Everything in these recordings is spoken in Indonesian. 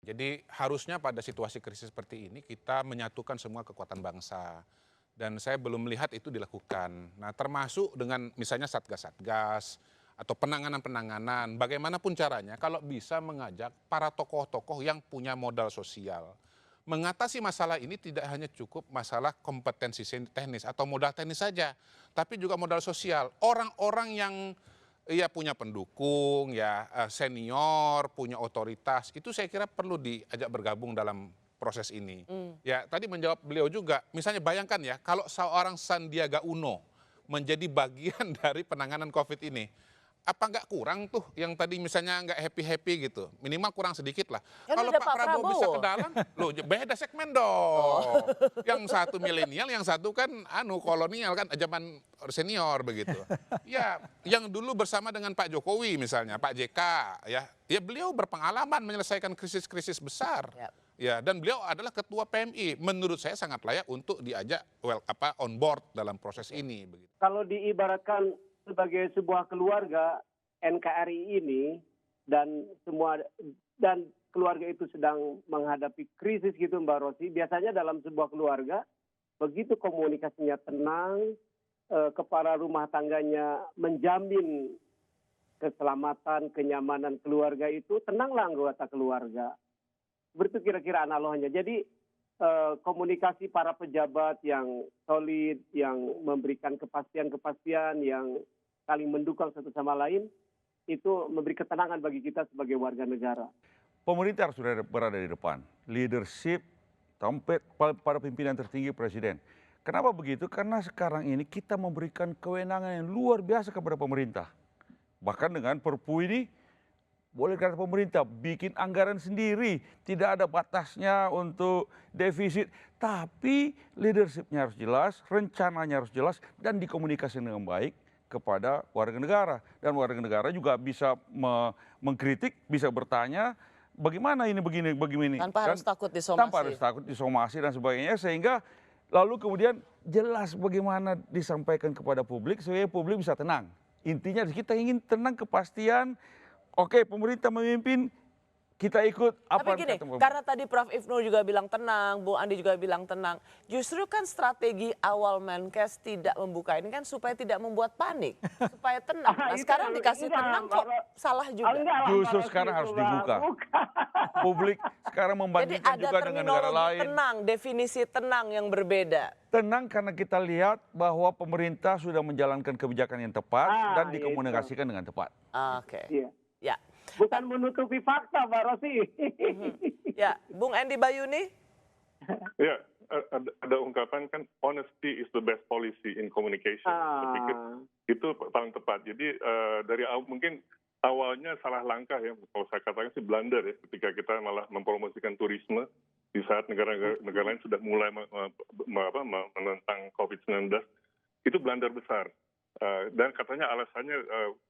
Jadi harusnya pada situasi krisis seperti ini kita menyatukan semua kekuatan bangsa. Dan saya belum melihat itu dilakukan. Nah, termasuk dengan misalnya satgas-satgas atau penanganan-penanganan, bagaimanapun caranya kalau bisa mengajak para tokoh-tokoh yang punya modal sosial. Mengatasi masalah ini tidak hanya cukup masalah kompetensi teknis atau modal teknis saja, tapi juga modal sosial. Orang-orang yang ya punya pendukung, ya senior, punya otoritas, itu saya kira perlu diajak bergabung dalam proses ini. Ya tadi menjawab beliau juga, misalnya bayangkan ya kalau seorang Sandiaga Uno menjadi bagian dari penanganan COVID ini, apa nggak kurang tuh yang tadi misalnya nggak happy-happy gitu, minimal kurang sedikit lah. Kan Kalau ada Pak Pak Prabowo bisa ke Prabowo. dalam, loh beda segmen Oh. dong. Yang satu milenial, yang satu kan kolonial kan zaman senior begitu. Ya, yang dulu bersama dengan Pak Jokowi misalnya, Pak JK ya beliau berpengalaman menyelesaikan krisis-krisis besar. Yap. Ya, dan beliau adalah ketua PMI. Menurut saya sangat layak untuk diajak on board dalam proses ini begitu. Kalau diibaratkan sebagai sebuah keluarga, NKRI ini dan keluarga itu sedang menghadapi krisis gitu Mbak Rosi, biasanya dalam sebuah keluarga begitu komunikasinya tenang, kepala rumah tangganya menjamin keselamatan, kenyamanan keluarga itu, tenanglah anggota keluarga. Seperti kira-kira analoginya. Jadi komunikasi para pejabat yang solid, yang memberikan kepastian-kepastian, yang saling mendukung satu sama lain, itu memberi ketenangan bagi kita sebagai warga negara. Pemerintah harus berada di depan. Leadership sampai pada pimpinan tertinggi presiden. Kenapa begitu? Karena sekarang ini kita memberikan kewenangan yang luar biasa kepada pemerintah. Bahkan dengan Perpu ini, boleh kata pemerintah bikin anggaran sendiri, tidak ada batasnya untuk defisit, tapi leadershipnya harus jelas, rencananya harus jelas, dan dikomunikasikan dengan baik kepada warga negara. Dan warga negara juga bisa mengkritik, bisa bertanya, bagaimana ini begini. Tanpa harus takut disomasi. Tanpa harus takut disomasi dan sebagainya, sehingga lalu kemudian jelas bagaimana disampaikan kepada publik, sehingga publik bisa tenang. Intinya kita ingin tenang, kepastian. Oke, pemerintah memimpin, kita ikut apa. Tapi gini, karena tadi Prof. Ibnu juga bilang tenang, Bung Andi juga bilang tenang. Justru kan strategi awal Menkes tidak membuka ini kan supaya tidak membuat panik, supaya tenang. Nah sekarang dikasih tenang kok salah juga. Justru sekarang harus dibuka. Publik sekarang membandingkan juga dengan negara lain. Tenang, definisi tenang yang berbeda. Tenang karena kita lihat bahwa pemerintah sudah menjalankan kebijakan yang tepat dan dikomunikasikan dengan tepat. Oke. Iya. Ya. Bukan menutupi fakta, Mbak Rosi. Ya, Bung Andi Bayuni. Ya, ada ungkapan kan honesty is the best policy in communication. Saya pikir itu paling tepat. Jadi dari mungkin awalnya salah langkah ya, kalau saya katakan sih blunder ya, ketika kita malah mempromosikan turisme di saat negara lain sudah mulai menentang COVID-19, itu blunder besar. Dan katanya alasannya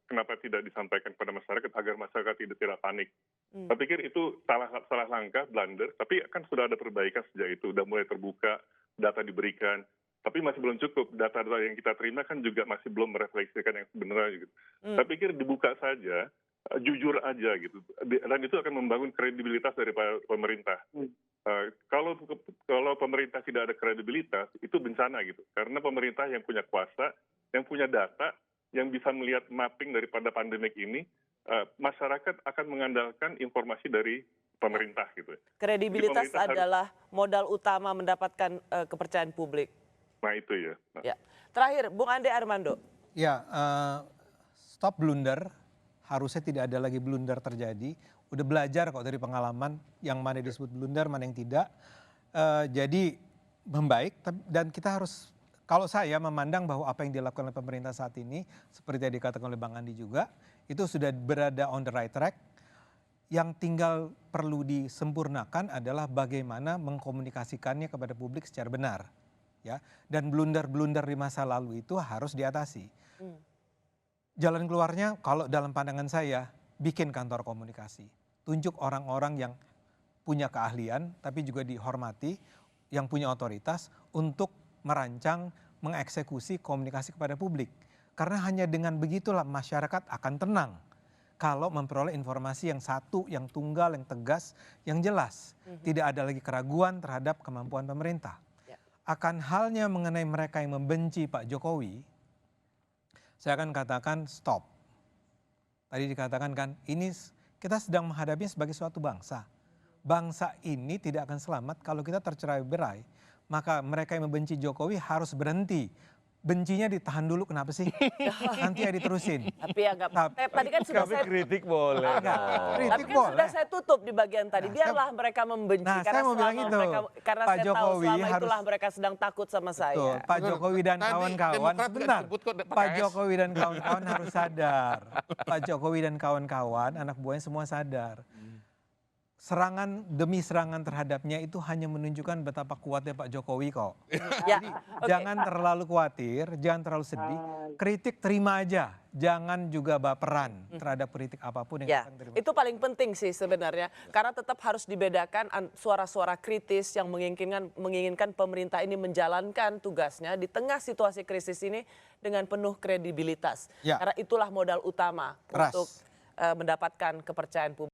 kenapa tidak disampaikan kepada masyarakat agar masyarakat tidak panik. Saya pikir itu salah langkah, blunder, tapi kan sudah ada perbaikan sejak itu, sudah mulai terbuka, data diberikan, tapi masih belum cukup. Data-data yang kita terima kan juga masih belum merefleksikan yang sebenarnya gitu. Saya pikir dibuka saja, jujur aja gitu, dan itu akan membangun kredibilitas dari pemerintah. Kalau pemerintah tidak ada kredibilitas, itu bencana gitu, karena pemerintah yang punya kuasa, yang punya data, yang bisa melihat mapping daripada pandemik ini, masyarakat akan mengandalkan informasi dari pemerintah gitu. Kredibilitas adalah modal utama mendapatkan kepercayaan publik. Nah itu ya. Ya. Terakhir, Bung Ande Armando. Ya, stop blunder. Harusnya tidak ada lagi blunder terjadi. Udah belajar kok dari pengalaman yang mana disebut blunder, mana yang tidak. Jadi membaik dan kita harus, kalau saya memandang bahwa apa yang dilakukan oleh pemerintah saat ini, seperti yang dikatakan oleh Bang Andi juga, itu sudah berada on the right track. Yang tinggal perlu disempurnakan adalah bagaimana mengkomunikasikannya kepada publik secara benar. Ya, dan blunder-blunder di masa lalu itu harus diatasi. Jalan keluarnya kalau dalam pandangan saya, bikin kantor komunikasi. Tunjuk orang-orang yang punya keahlian tapi juga dihormati, yang punya otoritas untuk merancang, mengeksekusi komunikasi kepada publik. Karena hanya dengan begitulah masyarakat akan tenang. kalau memperoleh informasi yang satu, yang tunggal, yang tegas, yang jelas. Tidak ada lagi keraguan terhadap kemampuan pemerintah. Ya. Akan halnya mengenai mereka yang membenci Pak Jokowi, saya akan katakan stop. Tadi dikatakan kan, ini kita sedang menghadapinya sebagai suatu bangsa. Bangsa ini tidak akan selamat kalau kita tercerai-berai. Maka mereka yang membenci Jokowi harus berhenti. Bencinya ditahan dulu, kenapa sih? Nanti ya diterusin. Tapi ya nggak. Tadi kan sudah Tapi saya kritik boleh. Enggak, dong. kritik Tapi kan boleh. sudah saya tutup di bagian tadi. Nah, Biarlah mereka membenci. Nah, karena saya mau bilang selama itu. karena Pak saya tahu Jokowi selama harus- itulah mereka sedang takut sama saya. Betul, Pak Jokowi dan Tadi kawan-kawan, Demokrat juga sebentar. disebut kok, Pak PKS. Jokowi dan kawan-kawan harus sadar. Pak Jokowi dan kawan-kawan, anak buahnya semua sadar. Serangan demi serangan terhadapnya itu hanya menunjukkan betapa kuatnya Pak Jokowi kok. Ya, Jadi oke. jangan terlalu khawatir, jangan terlalu sedih. Kritik terima aja, jangan juga baperan terhadap kritik apapun yang Ya, akan terima. itu paling penting sih sebenarnya. Karena tetap harus dibedakan suara-suara kritis yang menginginkan pemerintah ini menjalankan tugasnya di tengah situasi krisis ini dengan penuh kredibilitas. Ya. Karena itulah modal utama Ras. untuk mendapatkan kepercayaan publik.